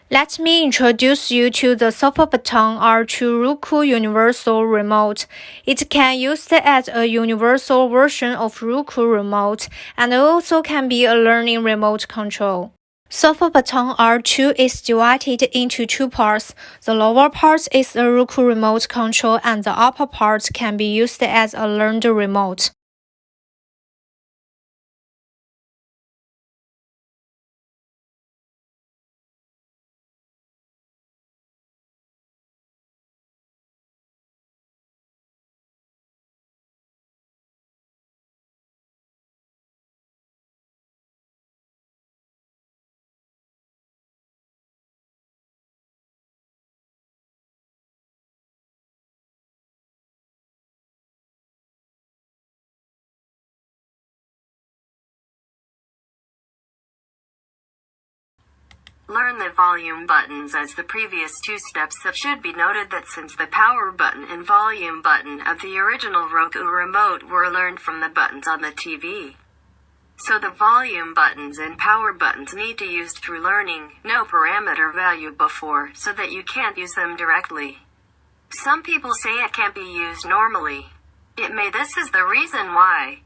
Let me introduce you to the SofaBaton R2 Roku Universal Remote. It can be used as a universal version of Roku Remote and also can be a learning remote control. SofaBaton R2 is divided into two parts. The lower part is the Roku remote control and the upper part can be used as a learned remote. Learn the volume buttons as the previous two steps. It should be noted that since the power button and volume button of the original Roku remote were learned from the buttons on the TV, so the volume buttons and power buttons need to be used through learning, no parameter value before, so that you can't use them directly. Some people say it can't be used normally. This is the reason why.